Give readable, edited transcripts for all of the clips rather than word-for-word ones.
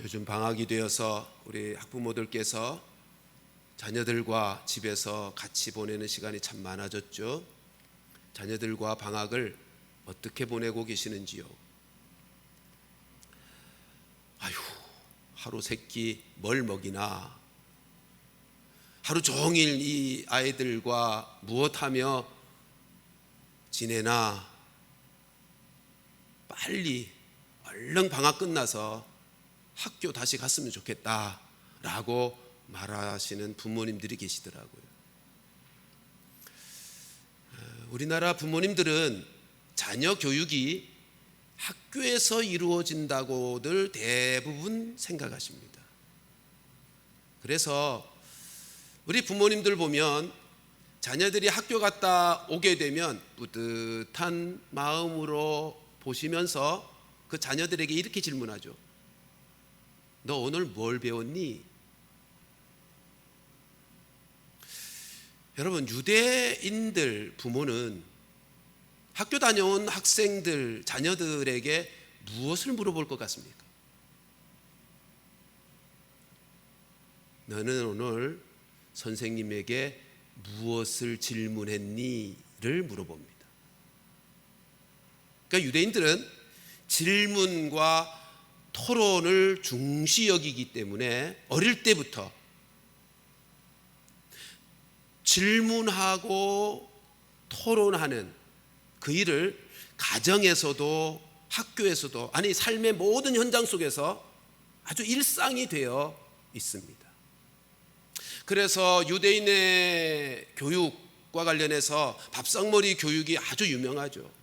요즘 방학이 되어서 우리 학부모들께서 자녀들과 집에서 같이 보내는 시간이 참 많아졌죠. 자녀들과 방학을 어떻게 보내고 계시는지요? 아휴, 하루 세끼 뭘 먹이나, 하루 종일 이 아이들과 무엇하며 지내나, 빨리 얼른 방학 끝나서 학교 다시 갔으면 좋겠다라고 말하시는 부모님들이 계시더라고요. 우리나라 부모님들은 자녀 교육이 학교에서 이루어진다고들 대부분 생각하십니다. 그래서 우리 부모님들 보면 자녀들이 학교 갔다 오게 되면 뿌듯한 마음으로 보시면서 그 자녀들에게 이렇게 질문하죠. 너 오늘 뭘 배웠니? 여러분, 유대인들 부모는 학교 다녀온 학생들, 자녀들에게 무엇을 물어볼 것 같습니까? 너는 오늘 선생님에게 무엇을 질문했니?를 물어봅니다. 그러니까 유대인들은 질문과 토론을 중시 여기기 때문에 어릴 때부터 질문하고 토론하는 그 일을 가정에서도 학교에서도, 아니 삶의 모든 현장 속에서 아주 일상이 되어 있습니다. 그래서 유대인의 교육과 관련해서 밥상머리 교육이 아주 유명하죠.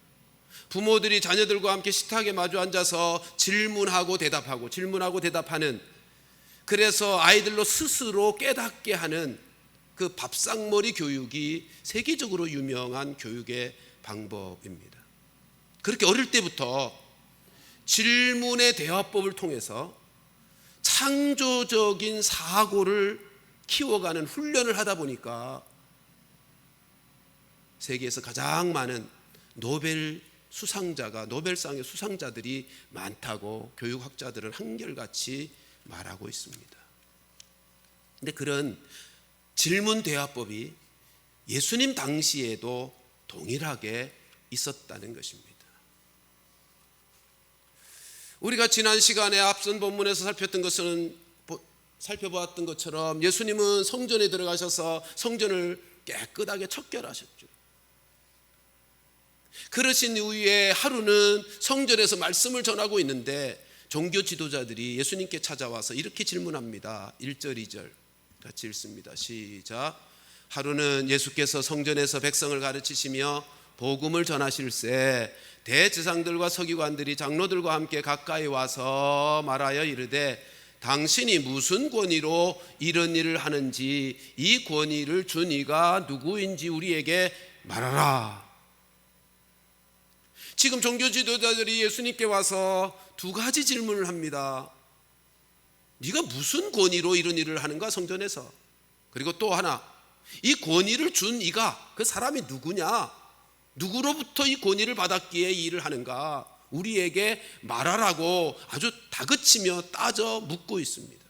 부모들이 자녀들과 함께 식탁에 마주 앉아서 질문하고 대답하고 질문하고 대답하는, 그래서 아이들로 스스로 깨닫게 하는 그 밥상머리 교육이 세계적으로 유명한 교육의 방법입니다. 그렇게 어릴 때부터 질문의 대화법을 통해서 창조적인 사고를 키워가는 훈련을 하다 보니까 세계에서 가장 많은 노벨상의 수상자들이 많다고 교육학자들은 한결같이 말하고 있습니다. 근데 그런 질문 대화법이 예수님 당시에도 동일하게 있었다는 것입니다. 우리가 지난 시간에 앞선 본문에서 살펴보았던 것처럼 예수님은 성전에 들어가셔서 성전을 깨끗하게 청결하셨죠. 그러신 이후에 하루는 성전에서 말씀을 전하고 있는데 종교 지도자들이 예수님께 찾아와서 이렇게 질문합니다. 1절 2절 같이 읽습니다. 시작. 하루는 예수께서 성전에서 백성을 가르치시며 복음을 전하실새 대제사장들과 서기관들이 장로들과 함께 가까이 와서 말하여 이르되 당신이 무슨 권위로 이런 일을 하는지 이 권위를 준 이가 누구인지 우리에게 말하라. 지금 종교 지도자들이 예수님께 와서 두 가지 질문을 합니다. 네가 무슨 권위로 이런 일을 하는가 성전에서? 그리고 또 하나, 이 권위를 준 이가 그 사람이 누구냐? 누구로부터 이 권위를 받았기에 이 일을 하는가? 우리에게 말하라고 아주 다그치며 따져 묻고 있습니다.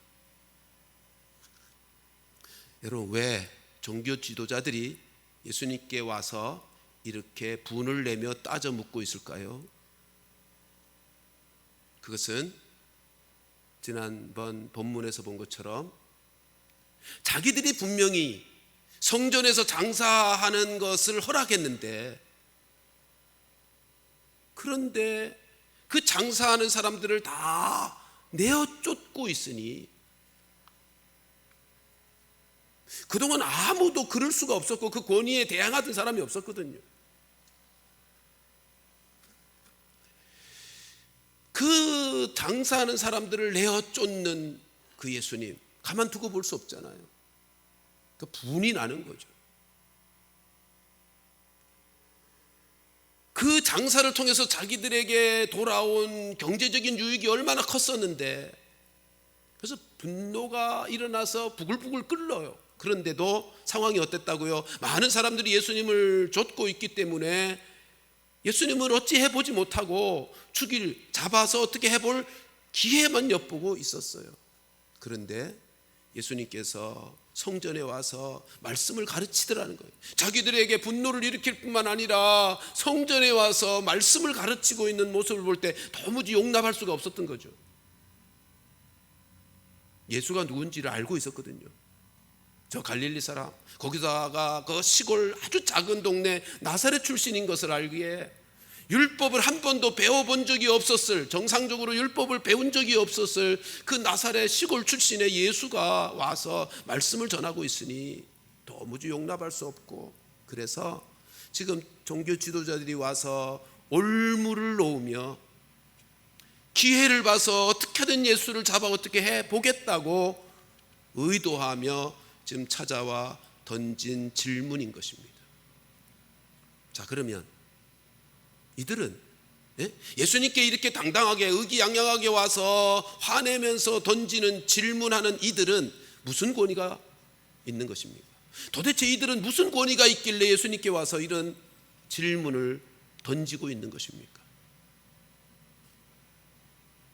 여러분, 왜 종교 지도자들이 예수님께 와서 이렇게 분을 내며 따져 묻고 있을까요? 그것은 지난번 본문에서 본 것처럼 자기들이 분명히 성전에서 장사하는 것을 허락했는데, 그런데 그 장사하는 사람들을 다 내어 쫓고 있으니 그동안 아무도 그럴 수가 없었고 그 권위에 대항하던 사람이 없었거든요. 그 장사하는 사람들을 내어 쫓는 그 예수님 가만두고 볼 수 없잖아요. 그 분이 나는 거죠. 그 장사를 통해서 자기들에게 돌아온 경제적인 유익이 얼마나 컸었는데, 그래서 분노가 일어나서 부글부글 끓어요. 그런데도 상황이 어땠다고요? 많은 사람들이 예수님을 좇고 있기 때문에 예수님을 어찌 해보지 못하고 잡아서 어떻게 해볼 기회만 엿보고 있었어요. 그런데 예수님께서 성전에 와서 말씀을 가르치더라는 거예요. 자기들에게 분노를 일으킬 뿐만 아니라 성전에 와서 말씀을 가르치고 있는 모습을 볼 때 도무지 용납할 수가 없었던 거죠. 예수가 누군지를 알고 있었거든요. 저 갈릴리 사람, 거기다가 그 시골 아주 작은 동네 나사렛 출신인 것을 알기에 율법을 한 번도 배워본 적이 없었을, 정상적으로 율법을 배운 적이 없었을 그 나사렛 시골 출신의 예수가 와서 말씀을 전하고 있으니 도무지 용납할 수 없고, 그래서 지금 종교 지도자들이 와서 올무를 놓으며 기회를 봐서 어떻게든 예수를 잡아 어떻게 해보겠다고 의도하며 지금 찾아와 던진 질문인 것입니다. 자, 그러면 이들은 예수님께 이렇게 당당하게 의기양양하게 와서 화내면서 던지는 질문하는 이들은 무슨 권위가 있는 것입니까? 도대체 이들은 무슨 권위가 있길래 예수님께 와서 이런 질문을 던지고 있는 것입니까?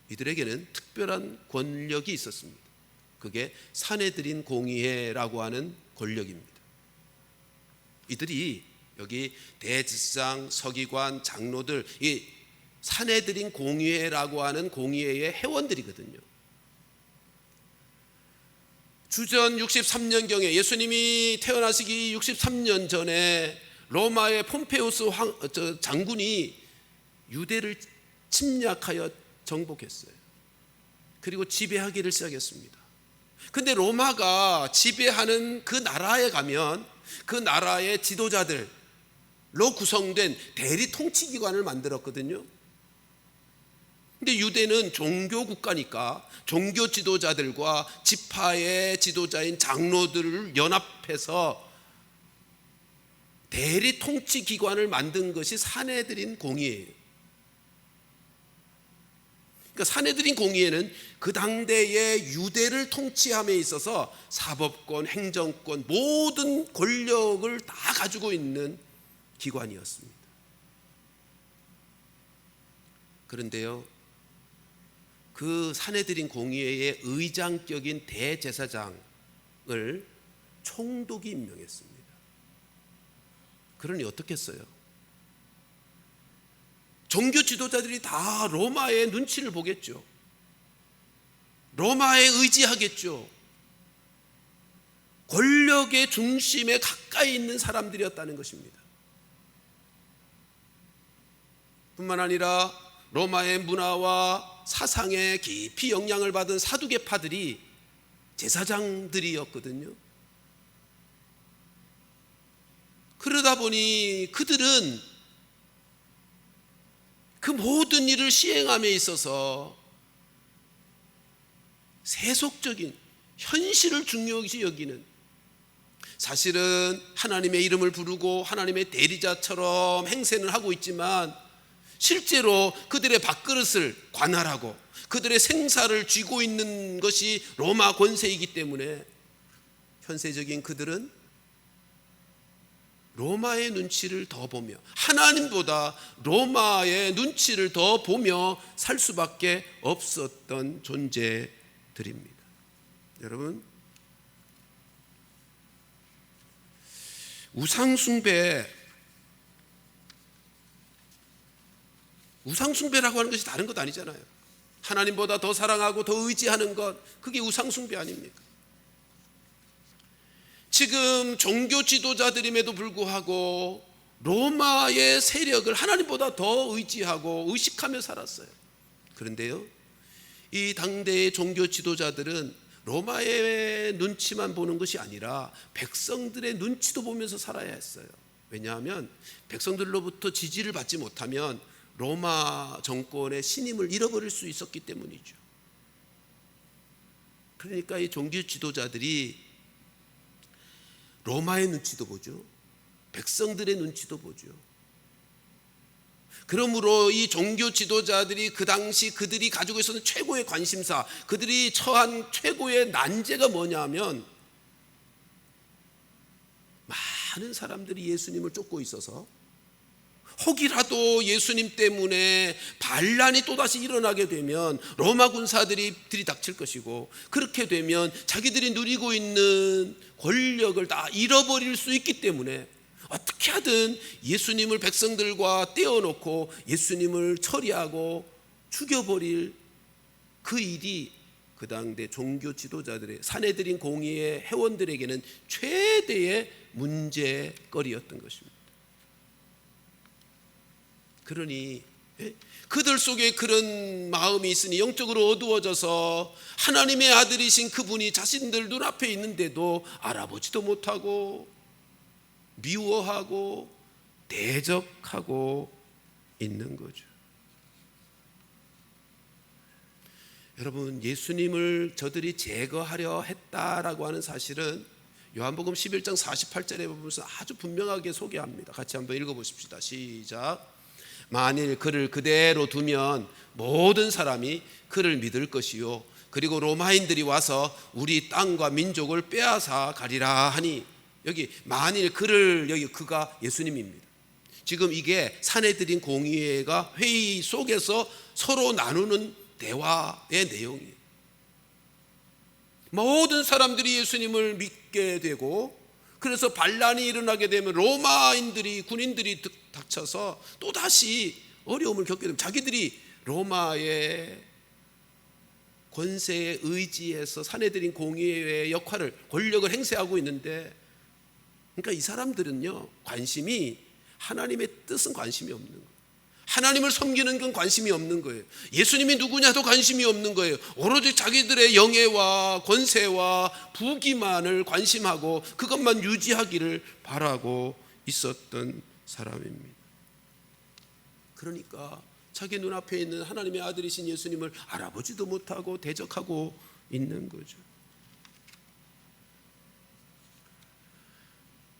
이들에게는 특별한 권력이 있었습니다. 그게 산헤드린 공의회라고 하는 권력입니다. 이들이 여기 대제사장, 서기관, 장로들, 이 산헤드린 공의회라고 하는 공의회의 회원들이거든요. 주전 63년경에 예수님이 태어나시기 63년 전에 로마의 폼페우스 장군이 유대를 침략하여 정복했어요. 그리고 지배하기를 시작했습니다. 근데 로마가 지배하는 그 나라에 가면 그 나라의 지도자들로 구성된 대리 통치기관을 만들었거든요. 근데 유대는 종교 국가니까 종교 지도자들과 지파의 지도자인 장로들을 연합해서 대리 통치기관을 만든 것이 산헤드린 공의회예요. 그러니까 산헤드린 공의회는 그 당대의 유대를 통치함에 있어서 사법권, 행정권, 모든 권력을 다 가지고 있는 기관이었습니다. 그런데요, 그 산헤드린 공의회의 의장격인 대제사장을 총독이 임명했습니다. 그러니 어떻겠어요? 종교 지도자들이 다 로마의 눈치를 보겠죠. 로마에 의지하겠죠. 권력의 중심에 가까이 있는 사람들이었다는 것입니다. 뿐만 아니라 로마의 문화와 사상에 깊이 영향을 받은 사두개파들이 제사장들이었거든요. 그러다 보니 그들은 그 모든 일을 시행함에 있어서 세속적인 현실을 중요시 여기는, 사실은 하나님의 이름을 부르고 하나님의 대리자처럼 행세는 하고 있지만 실제로 그들의 밥그릇을 관할하고 그들의 생사를 쥐고 있는 것이 로마 권세이기 때문에 현세적인 그들은 로마의 눈치를 더 보며, 하나님보다 로마의 눈치를 더 보며 살 수밖에 없었던 존재들입니다. 여러분, 우상숭배라고 하는 것이 다른 것 아니잖아요. 하나님보다 더 사랑하고 더 의지하는 것, 그게 우상숭배 아닙니까? 지금 종교 지도자들임에도 불구하고 로마의 세력을 하나님보다 더 의지하고 의식하며 살았어요. 그런데요, 이 당대의 종교 지도자들은 로마의 눈치만 보는 것이 아니라 백성들의 눈치도 보면서 살아야 했어요. 왜냐하면 백성들로부터 지지를 받지 못하면 로마 정권의 신임을 잃어버릴 수 있었기 때문이죠. 그러니까 이 종교 지도자들이 로마의 눈치도 보죠. 백성들의 눈치도 보죠. 그러므로 이 종교 지도자들이 그 당시 그들이 가지고 있었던 최고의 관심사, 그들이 처한 최고의 난제가 뭐냐면, 많은 사람들이 예수님을 쫓고 있어서 혹이라도 예수님 때문에 반란이 또다시 일어나게 되면 로마 군사들이 들이닥칠 것이고, 그렇게 되면 자기들이 누리고 있는 권력을 다 잃어버릴 수 있기 때문에 어떻게 하든 예수님을 백성들과 떼어놓고 예수님을 처리하고 죽여버릴 그 일이 그 당대 종교 지도자들의, 사내들인 공의의 회원들에게는 최대의 문제거리였던 것입니다. 그러니 그들 속에 그런 마음이 있으니 영적으로 어두워져서 하나님의 아들이신 그분이 자신들 눈앞에 있는데도 알아보지도 못하고 미워하고 대적하고 있는 거죠. 여러분, 예수님을 저들이 제거하려 했다라고 하는 사실은 요한복음 11장 48절에 보면서 아주 분명하게 소개합니다. 같이 한번 읽어보십시다. 시작. 만일 그를 그대로 두면 모든 사람이 그를 믿을 것이요, 그리고 로마인들이 와서 우리 땅과 민족을 빼앗아 가리라 하니, 여기 만일 그를, 여기 그가 예수님입니다. 지금 이게 사내들인 공의회가 회의 속에서 서로 나누는 대화의 내용이에요. 모든 사람들이 예수님을 믿게 되고, 그래서 반란이 일어나게 되면 로마인들이, 군인들이 닥쳐서 또다시 어려움을 겪게 되면 자기들이 로마의 권세에 의지해서 사내들인 공의회의 역할을, 권력을 행사하고 있는데, 그러니까 이 사람들은요, 관심이, 하나님의 뜻은 관심이 없는 거예요. 하나님을 섬기는 건 관심이 없는 거예요. 예수님이 누구냐도 관심이 없는 거예요. 오로지 자기들의 영예와 권세와 부귀만을 관심하고 그것만 유지하기를 바라고 있었던 사람입니다. 그러니까 자기 눈앞에 있는 하나님의 아들이신 예수님을 알아보지도 못하고 대적하고 있는 거죠.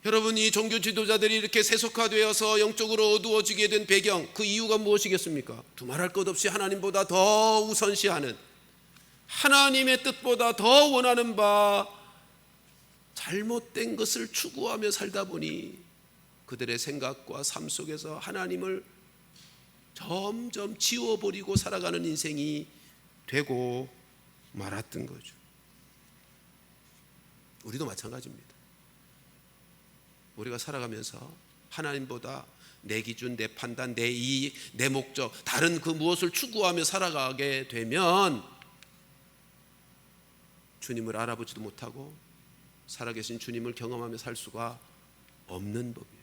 여러분, 이 종교 지도자들이 이렇게 세속화되어서 영적으로 어두워지게 된 배경, 그 이유가 무엇이겠습니까? 두말할 것 없이 하나님보다 더 우선시하는, 하나님의 뜻보다 더 원하는 바 잘못된 것을 추구하며 살다 보니 그들의 생각과 삶 속에서 하나님을 점점 지워버리고 살아가는 인생이 되고 말았던 거죠. 우리도 마찬가지입니다. 우리가 살아가면서 하나님보다 내 기준, 내 판단, 내 이익, 내 목적, 다른 그 무엇을 추구하며 살아가게 되면 주님을 알아보지도 못하고 살아계신 주님을 경험하며 살 수가 없는 법이에요.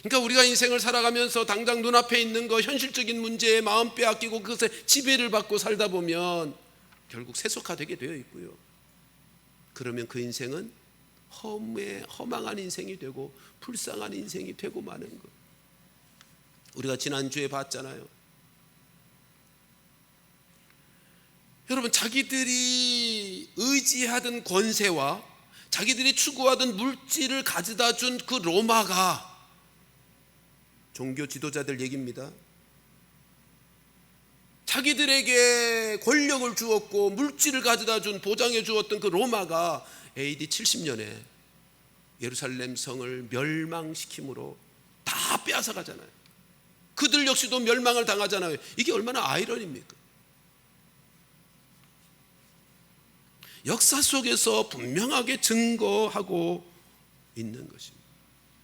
그러니까 우리가 인생을 살아가면서 당장 눈앞에 있는 거, 현실적인 문제에 마음 빼앗기고 그것에 지배를 받고 살다 보면 결국 세속화되게 되어 있고요. 그러면 그 인생은 허망한 인생이 되고 불쌍한 인생이 되고 마는 것. 우리가 지난주에 봤잖아요. 여러분, 자기들이 의지하던 권세와 자기들이 추구하던 물질을 가져다 준 그 로마가, 종교 지도자들 얘기입니다. 자기들에게 권력을 주었고 물질을 가져다 준, 보장해 주었던 그 로마가 AD 70년에 예루살렘 성을 멸망시킴으로 다 빼앗아 가잖아요. 그들 역시도 멸망을 당하잖아요. 이게 얼마나 아이러니입니까? 역사 속에서 분명하게 증거하고 있는 것입니다.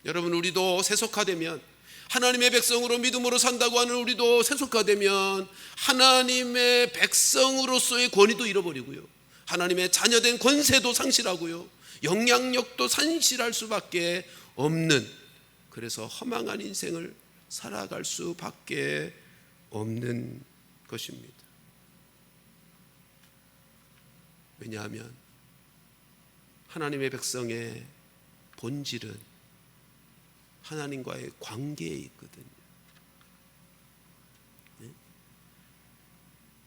여러분, 우리도 세속화되면, 하나님의 백성으로 믿음으로 산다고 하는 우리도 세속화되면 하나님의 백성으로서의 권위도 잃어버리고요, 하나님의 자녀된 권세도 상실하고요, 영향력도 상실할 수밖에 없는, 그래서 허망한 인생을 살아갈 수밖에 없는 것입니다. 왜냐하면 하나님의 백성의 본질은 하나님과의 관계에 있거든요.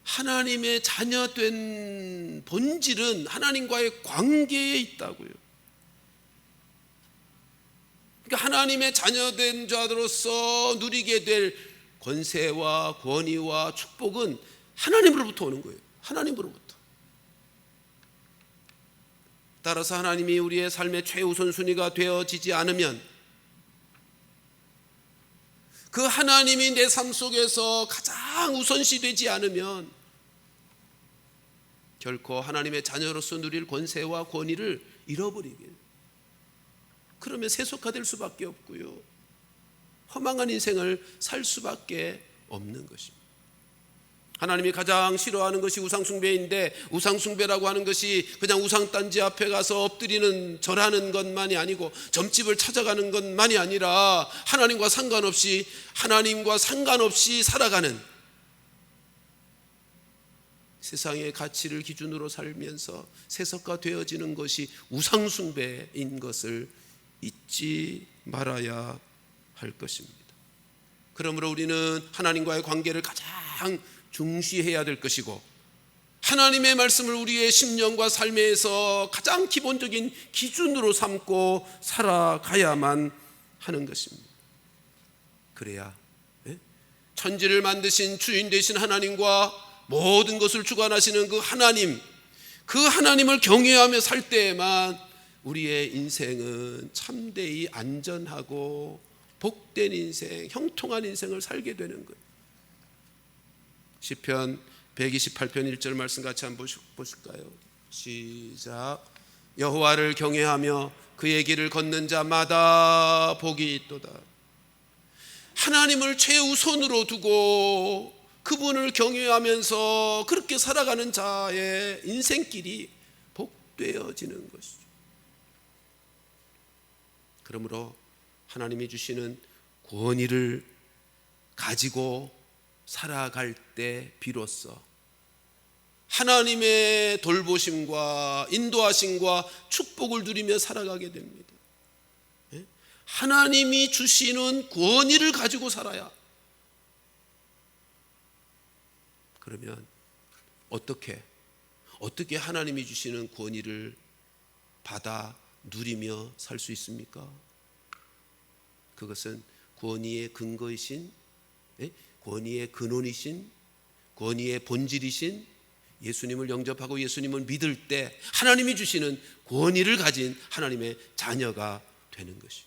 하나님의 자녀된 본질은 하나님과의 관계에 있다고요. 그러니까 하나님의 자녀된 자로서 누리게 될 권세와 권위와 축복은 하나님으로부터 오는 거예요. 하나님으로부터. 따라서 하나님이 우리의 삶의 최우선순위가 되어지지 않으면 그 하나님이 내 삶 속에서 가장 우선시 되지 않으면 결코 하나님의 자녀로서 누릴 권세와 권위를 잃어버리게, 그러면 세속화될 수밖에 없고요, 허망한 인생을 살 수밖에 없는 것입니다. 하나님이 가장 싫어하는 것이 우상숭배인데, 우상숭배라고 하는 것이 그냥 우상단지 앞에 가서 엎드리는 절하는 것만이 아니고 점집을 찾아가는 것만이 아니라 하나님과 상관없이 살아가는, 세상의 가치를 기준으로 살면서 세속화되어지는 것이 우상숭배인 것을 잊지 말아야 할 것입니다. 그러므로 우리는 하나님과의 관계를 가장 중시해야 될 것이고, 하나님의 말씀을 우리의 심령과 삶에서 가장 기본적인 기준으로 삼고 살아가야만 하는 것입니다. 그래야 천지를 만드신 주인 되신 하나님과 모든 것을 주관하시는 그 하나님을 경외하며 살 때에만 우리의 인생은 참되이 안전하고 복된 인생, 형통한 인생을 살게 되는 거예요. 시편 128편 1절 말씀 같이 한번 보실까요? 시작. 여호와를 경외하며 그의 길을 걷는 자마다 복이 있도다. 하나님을 최우선으로 두고 그분을 경외하면서 그렇게 살아가는 자의 인생길이 복되어지는 것이죠. 그러므로 하나님이 주시는 권위를 가지고 살아갈 때 비로소 하나님의 돌보심과 인도하심과 축복을 누리며 살아가게 됩니다. 하나님이 주시는 권위를 가지고 살아야, 그러면 어떻게 하나님이 주시는 권위를 받아 누리며 살 수 있습니까? 그것은 권위의 근거이신, 권위의 근원이신, 권위의 본질이신 예수님을 영접하고 예수님을 믿을 때 하나님이 주시는 권위를 가진 하나님의 자녀가 되는 것이죠.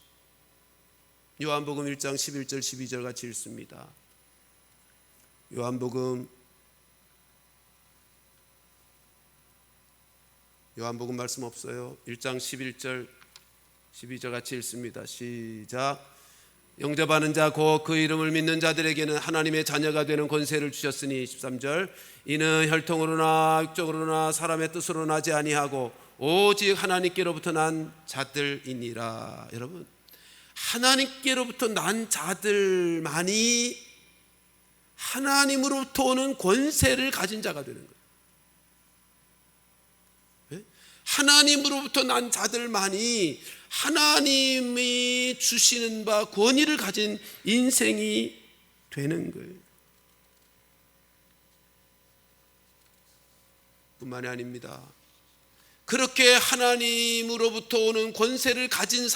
요한복음 1장 11절 12절 같이 읽습니다. 요한복음 말씀 없어요. 1장 11절 12절 같이 읽습니다. 시작. 영접하는 자 곧 그 이름을 믿는 자들에게는 하나님의 자녀가 되는 권세를 주셨으니, 13절, 이는 혈통으로나 육적으로나 사람의 뜻으로 나지 아니하고 오직 하나님께로부터 난 자들이니라. 여러분, 하나님께로부터 난 자들만이 하나님으로부터 오는 권세를 가진 자가 되는 거예요. 하나님으로부터 난 자들만이 하나님이 주시는 바 권위를 가진 인생이 되는 거예요. 뿐만이 아닙니다. 그렇게 하나님으로부터 오는 권세를 가진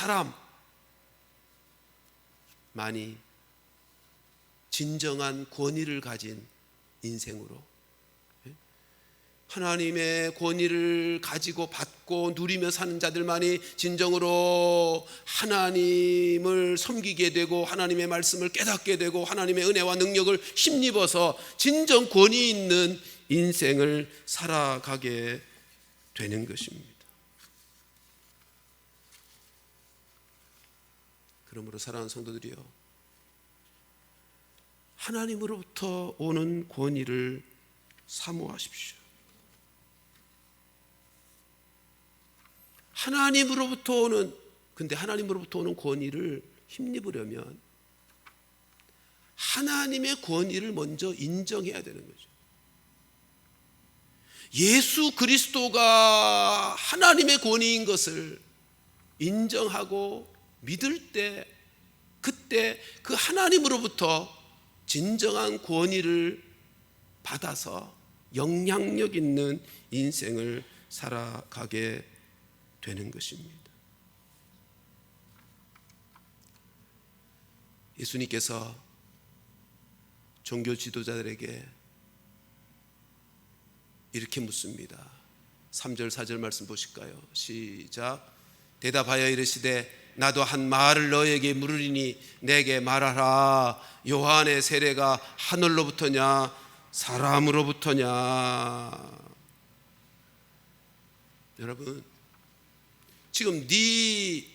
사람만이 진정한 권위를 가진 인생으로, 하나님의 권위를 가지고 받고 누리며 사는 자들만이 진정으로 하나님을 섬기게 되고 하나님의 말씀을 깨닫게 되고 하나님의 은혜와 능력을 힘입어서 진정 권위 있는 인생을 살아가게 되는 것입니다. 그러므로 사랑하는 성도들이요, 하나님으로부터 오는 권위를 사모하십시오. 하나님으로부터 오는 권위를 힘입으려면 하나님의 권위를 먼저 인정해야 되는 거죠. 예수 그리스도가 하나님의 권위인 것을 인정하고 믿을 때, 그때 그 하나님으로부터 진정한 권위를 받아서 영향력 있는 인생을 살아가게 되는 것입니다. 예수님께서 종교 지도자들에게 이렇게 묻습니다. 3절 4절 말씀 보실까요? 시작. 대답하여 이르시되 나도 한 말을 너에게 물으리니 내게 말하라. 요한의 세례가 하늘로부터냐 사람으로부터냐. 여러분, 지금 네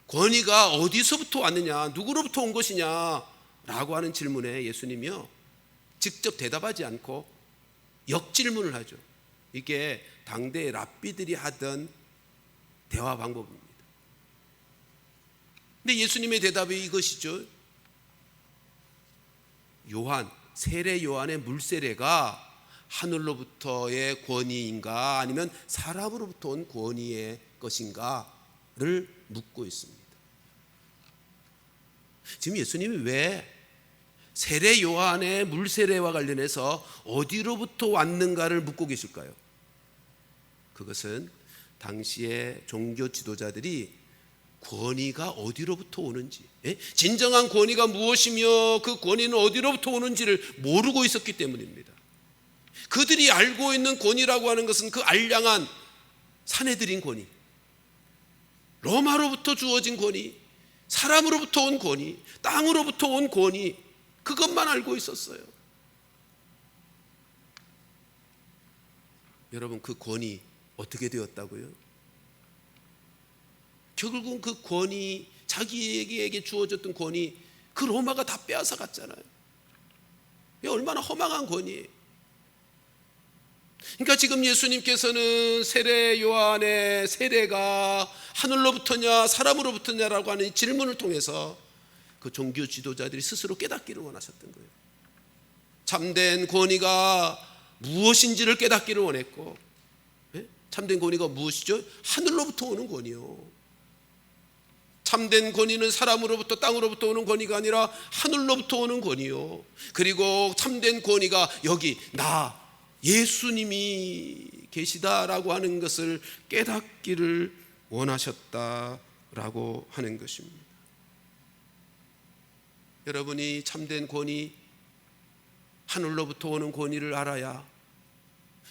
권위가 어디서부터 왔느냐, 누구로부터 온 것이냐 라고 하는 질문에 예수님이요 직접 대답하지 않고 역질문을 하죠. 이게 당대의 랍비들이 하던 대화 방법입니다. 근데 예수님의 대답이 이것이죠. 요한, 세례 요한의 물세례가 하늘로부터의 권위인가 아니면 사람으로부터 온 권위의 것인가를 묻고 있습니다. 지금 예수님이 왜 세례 요한의 물세례와 관련해서 어디로부터 왔는가를 묻고 계실까요? 그것은 당시의 종교 지도자들이 권위가 어디로부터 오는지, 진정한 권위가 무엇이며 그 권위는 어디로부터 오는지를 모르고 있었기 때문입니다. 그들이 알고 있는 권위라고 하는 것은 그 알량한 사내들인 권위, 로마로부터 주어진 권위, 사람으로부터 온 권위, 땅으로부터 온 권위, 그것만 알고 있었어요. 여러분, 그 권위 어떻게 되었다고요? 결국은 그 권위, 자기에게 주어졌던 권위, 그 로마가 다 빼앗아 갔잖아요. 이게 얼마나 허망한 권위예요. 그러니까 지금 예수님께서는 세례 요한의 세례가 하늘로부터냐 사람으로부터냐라고 하는 질문을 통해서 그 종교 지도자들이 스스로 깨닫기를 원하셨던 거예요. 참된 권위가 무엇인지를 깨닫기를 원했고, 참된 권위가 무엇이죠? 하늘로부터 오는 권위요. 참된 권위는 사람으로부터 땅으로부터 오는 권위가 아니라 하늘로부터 오는 권위요. 그리고 참된 권위가 여기 나 예수님이 계시다라고 하는 것을 깨닫기를 원하셨다라고 하는 것입니다. 여러분이 참된 권위, 하늘로부터 오는 권위를 알아야,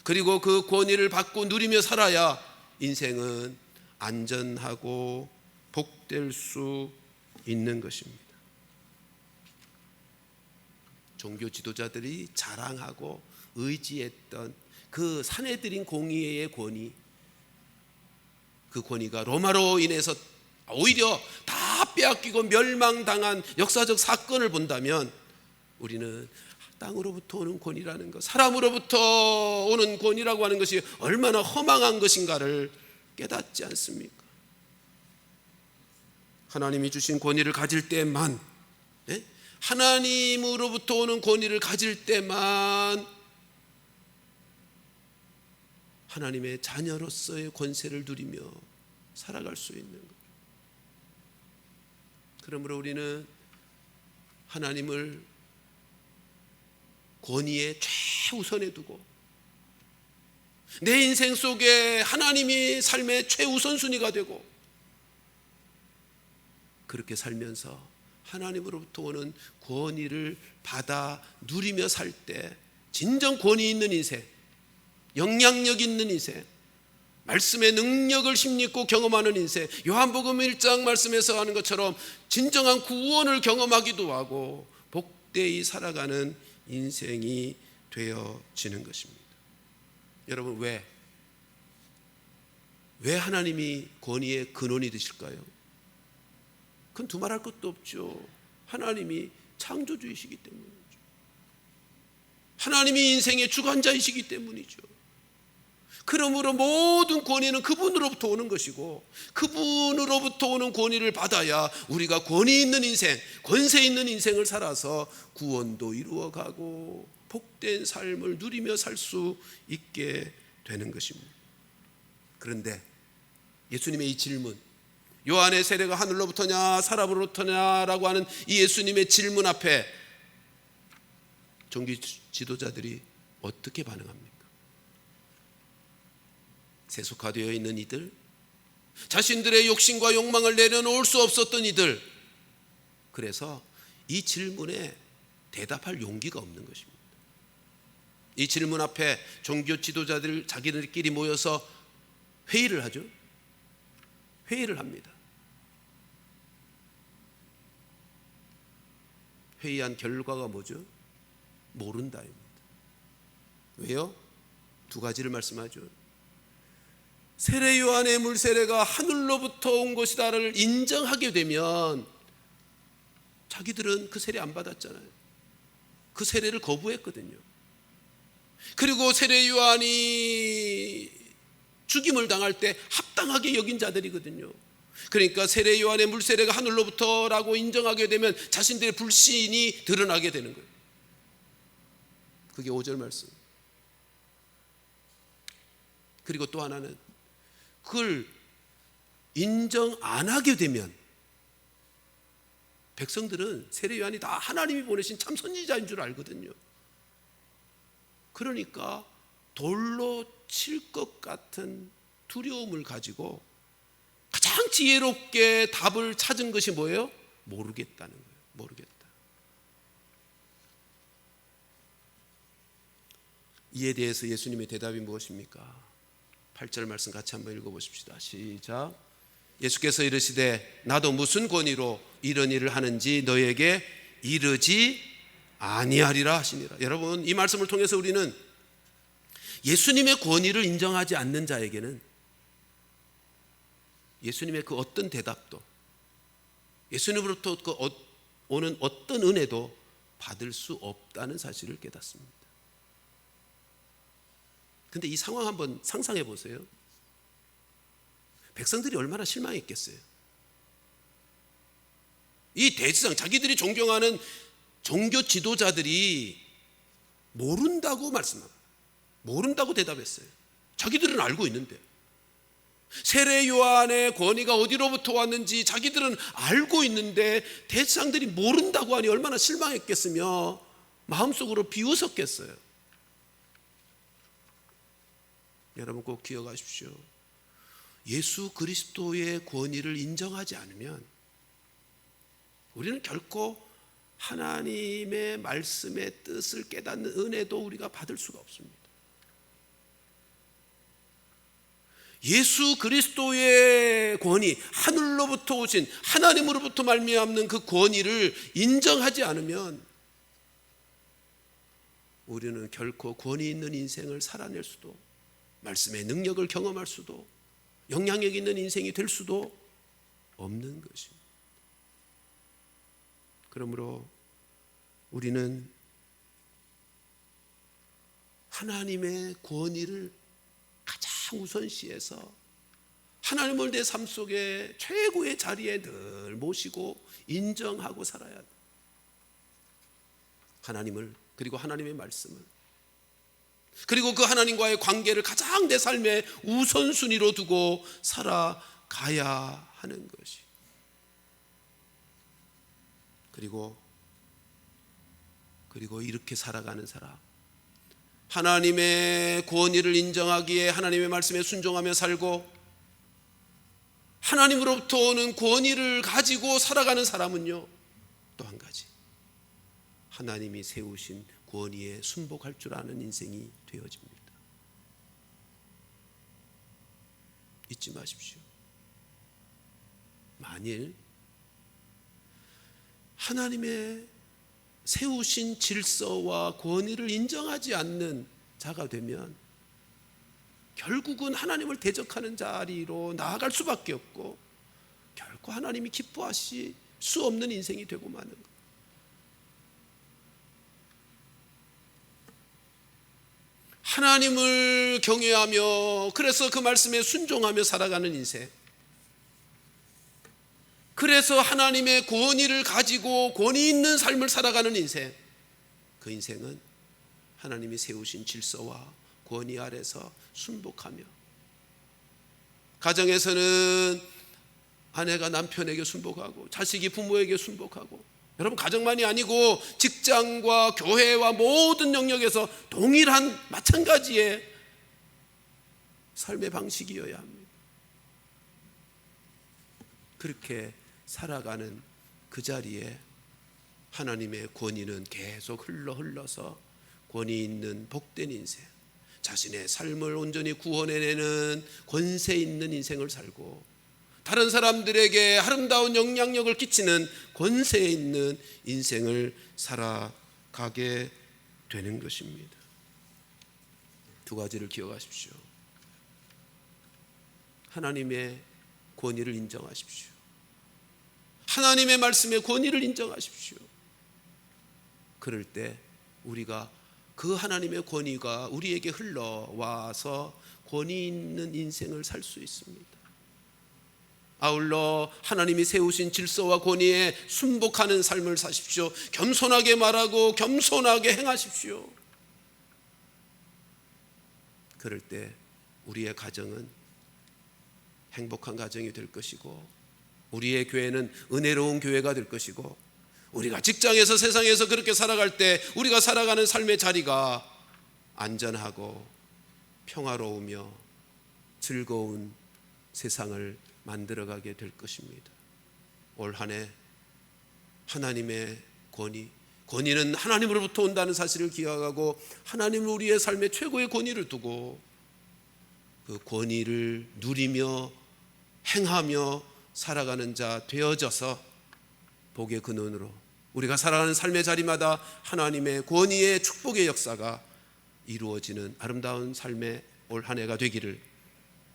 그리고 그 권위를 받고 누리며 살아야 인생은 안전하고 복될 수 있는 것입니다. 종교 지도자들이 자랑하고 의지했던 그 사내들인 공의의 권위, 그 권위가 로마로 인해서 오히려 다 빼앗기고 멸망당한 역사적 사건을 본다면 우리는 땅으로부터 오는 권위라는 것, 사람으로부터 오는 권위라고 하는 것이 얼마나 허망한 것인가를 깨닫지 않습니까? 하나님이 주신 권위를 가질 때만, 하나님으로부터 오는 권위를 가질 때만 하나님의 자녀로서의 권세를 누리며 살아갈 수 있는 것. 그러므로 우리는 하나님을 권위의 최우선에 두고 내 인생 속에 하나님이 삶의 최우선순위가 되고, 그렇게 살면서 하나님으로부터 오는 권위를 받아 누리며 살 때 진정 권위 있는 인생, 영향력 있는 인생, 말씀의 능력을 힘입고 경험하는 인생, 요한복음 1장 말씀에서 하는 것처럼 진정한 구원을 경험하기도 하고 복되이 살아가는 인생이 되어지는 것입니다. 여러분, 왜 하나님이 권위의 근원이 되실까요? 그건 두말할 것도 없죠. 하나님이 창조주이시기 때문이죠. 하나님이 인생의 주관자이시기 때문이죠. 그러므로 모든 권위는 그분으로부터 오는 것이고, 그분으로부터 오는 권위를 받아야 우리가 권위 있는 인생, 권세 있는 인생을 살아서 구원도 이루어가고 복된 삶을 누리며 살 수 있게 되는 것입니다. 그런데 예수님의 이 질문, 요한의 세례가 하늘로부터냐 사람으로부터냐라고 하는 이 예수님의 질문 앞에 종교 지도자들이 어떻게 반응합니까? 세속화되어 있는 이들, 자신들의 욕심과 욕망을 내려놓을 수 없었던 이들, 그래서 이 질문에 대답할 용기가 없는 것입니다. 이 질문 앞에 종교 지도자들 자기들끼리 모여서 회의를 하죠. 회의를 합니다. 회의한 결과가 뭐죠? 모른다입니다. 왜요? 두 가지를 말씀하죠. 세례 요한의 물세례가 하늘로부터 온 것이다를 인정하게 되면 자기들은 그 세례 안 받았잖아요. 그 세례를 거부했거든요. 그리고 세례 요한이 죽임을 당할 때 합당하게 여긴 자들이거든요. 그러니까 세례 요한의 물세례가 하늘로부터라고 인정하게 되면 자신들의 불신이 드러나게 되는 거예요. 그게 5절 말씀. 그리고 또 하나는 그걸 인정 안 하게 되면 백성들은 세례 요한이 다 하나님이 보내신 참 선지자인 줄 알거든요. 그러니까 돌로 칠 것 같은 두려움을 가지고 가장 지혜롭게 답을 찾은 것이 뭐예요? 모르겠다는 거예요. 모르겠다. 이에 대해서 예수님의 대답이 무엇입니까? 8절 말씀 같이 한번 읽어보십시다. 시작. 예수께서 이르시되 나도 무슨 권위로 이런 일을 하는지 너에게 이르지 아니하리라 하시니라. 여러분, 이 말씀을 통해서 우리는 예수님의 권위를 인정하지 않는 자에게는 예수님의 그 어떤 대답도, 예수님으로부터 오는 어떤 은혜도 받을 수 없다는 사실을 깨닫습니다. 근데 이 상황 한번 상상해 보세요. 백성들이 얼마나 실망했겠어요. 이 대지상 자기들이 존경하는 종교 지도자들이 모른다고 말씀합니다. 모른다고 대답했어요. 자기들은 알고 있는데 세례 요한의 권위가 어디로부터 왔는지 자기들은 알고 있는데 대지상들이 모른다고 하니 얼마나 실망했겠으며 마음속으로 비웃었겠어요. 여러분 꼭 기억하십시오. 예수 그리스도의 권위를 인정하지 않으면 우리는 결코 하나님의 말씀의 뜻을 깨닫는 은혜도 우리가 받을 수가 없습니다. 예수 그리스도의 권위, 하늘로부터 오신 하나님으로부터 말미암는 그 권위를 인정하지 않으면 우리는 결코 권위 있는 인생을 살아낼 수도, 말씀의 능력을 경험할 수도, 영향력 있는 인생이 될 수도 없는 것입니다. 그러므로 우리는 하나님의 권위를 가장 우선시해서 하나님을 내 삶 속에 최고의 자리에 늘 모시고 인정하고 살아야 돼. 하나님을, 그리고 하나님의 말씀을, 그리고 그 하나님과의 관계를 가장 내 삶의 우선순위로 두고 살아가야 하는 것이. 그리고 이렇게 살아가는 사람, 하나님의 권위를 인정하기에 하나님의 말씀에 순종하며 살고 하나님으로부터 오는 권위를 가지고 살아가는 사람은요, 또 한 가지, 하나님이 세우신 권위에 순복할 줄 아는 인생이 되어집니다. 잊지 마십시오. 만일 하나님의 세우신 질서와 권위를 인정하지 않는 자가 되면 결국은 하나님을 대적하는 자리로 나아갈 수밖에 없고 결코 하나님이 기뻐하실 수 없는 인생이 되고 마는 것. 하나님을 경외하며 그래서 그 말씀에 순종하며 살아가는 인생, 그래서 하나님의 권위를 가지고 권위 있는 삶을 살아가는 인생, 그 인생은 하나님이 세우신 질서와 권위 아래서 순복하며, 가정에서는 아내가 남편에게 순복하고 자식이 부모에게 순복하고, 여러분 가정만이 아니고 직장과 교회와 모든 영역에서 동일한 마찬가지의 삶의 방식이어야 합니다. 그렇게 살아가는 그 자리에 하나님의 권위는 계속 흘러서 권위 있는 복된 인생, 자신의 삶을 온전히 구원해내는 권세 있는 인생을 살고 다른 사람들에게 아름다운 영향력을 끼치는 권세 있는 인생을 살아가게 되는 것입니다. 두 가지를 기억하십시오. 하나님의 권위를 인정하십시오. 하나님의 말씀의 권위를 인정하십시오. 그럴 때 우리가 그 하나님의 권위가 우리에게 흘러와서 권위 있는 인생을 살 수 있습니다. 아울러 하나님이 세우신 질서와 권위에 순복하는 삶을 사십시오. 겸손하게 말하고 겸손하게 행하십시오. 그럴 때 우리의 가정은 행복한 가정이 될 것이고, 우리의 교회는 은혜로운 교회가 될 것이고, 우리가 직장에서 세상에서 그렇게 살아갈 때 우리가 살아가는 삶의 자리가 안전하고 평화로우며 즐거운 세상을 만들어가게 될 것입니다. 올 한 해 하나님의 권위는 하나님으로부터 온다는 사실을 기억하고, 하나님은 우리의 삶에 최고의 권위를 두고 그 권위를 누리며 행하며 살아가는 자 되어져서 복의 근원으로 우리가 살아가는 삶의 자리마다 하나님의 권위의 축복의 역사가 이루어지는 아름다운 삶의 올 한 해가 되기를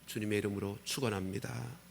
주님의 이름으로 축원합니다.